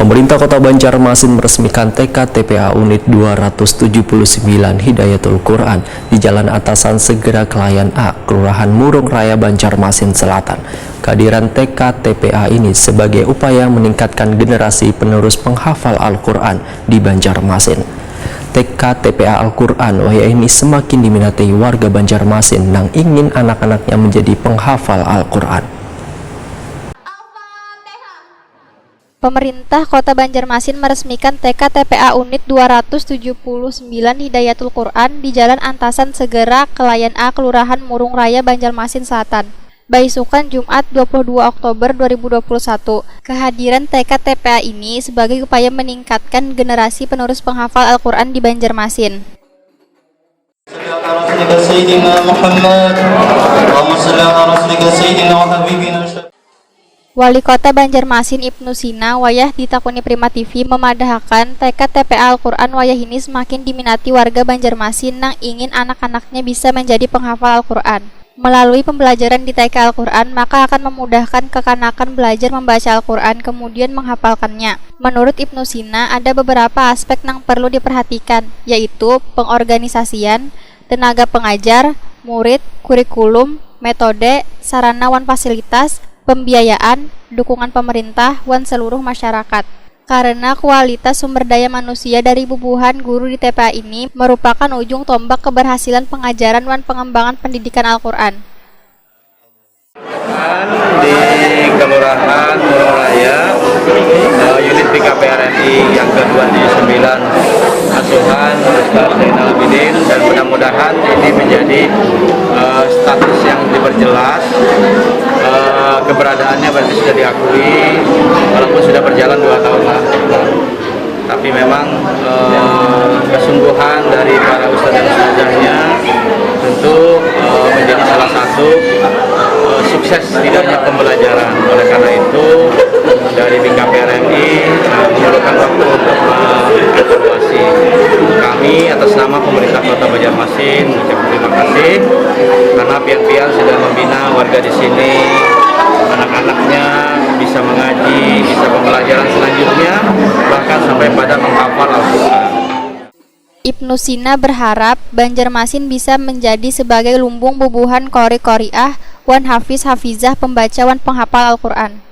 Pemerintah Kota Banjarmasin meresmikan TK TPA Unit 279 Hidayatul Quran di Jalan Atasan Segera Kelayan A, Kelurahan Murung Raya, Banjarmasin Selatan. Kehadiran TK TPA ini sebagai upaya meningkatkan generasi penerus penghafal Al-Quran di Banjarmasin. TK TPA Al-Quran waya ini semakin diminati warga Banjarmasin yang ingin anak-anaknya menjadi penghafal Al-Quran. Pemerintah Kota Banjarmasin meresmikan TK TPA Unit 279 Hidayatul Quran di Jalan Antasan Segera Kelayan A, Kelurahan Murung Raya, Banjarmasin Selatan. Baisukan Jumat 22 Oktober 2021. Kehadiran TK TPA ini sebagai upaya meningkatkan generasi penerus penghafal Al-Quran di Banjarmasin. Wali Kota Banjarmasin Ibnu Sina wayah ditakuni Prima TV memadahkan TK TPA Al-Quran wayah ini semakin diminati warga Banjarmasin yang ingin anak-anaknya bisa menjadi penghafal Al-Quran. Melalui pembelajaran di TK Al-Quran, maka akan memudahkan kekanakan belajar membaca Al-Quran kemudian menghafalkannya. Menurut Ibnu Sina, ada beberapa aspek yang perlu diperhatikan, yaitu pengorganisasian, tenaga pengajar, murid, kurikulum, metode, sarana wan fasilitas, pembiayaan, dukungan pemerintah, wan seluruh masyarakat. Karena kualitas sumber daya manusia dari bubuhan guru di TPA ini merupakan ujung tombak keberhasilan pengajaran wan pengembangan pendidikan Al-Quran. Di Kelurahan Murung Raya, unit BKPRNI yang ke-279 asuhan Ustaz Zainal Abidin, dan mudah-mudahan ini menjadi status yang diperjelas. Keberadaannya berarti sudah diakui walaupun sudah berjalan 2 tahun lah. Tapi memang kesungguhan dari para ustadz dan ustazahnya tentu menjadi salah satu sukses tidaknya pembelajaran. Oleh karena itu dari BKPRNI memerlukan waktu untuk mengevaluasi. Kami atas nama pemerintah Kota Banjarmasin mengucapkan terima kasih karena pian-pian sudah membina warga di sini, anak-anaknya bisa mengaji, bisa pembelajaran selanjutnya, bahkan sampai pada menghafal Al-Quran. Ibnu Sina berharap Banjarmasin bisa menjadi sebagai lumbung bubuhan qori-qoriah wan hafiz hafizah pembaca wan penghafal Al-Quran.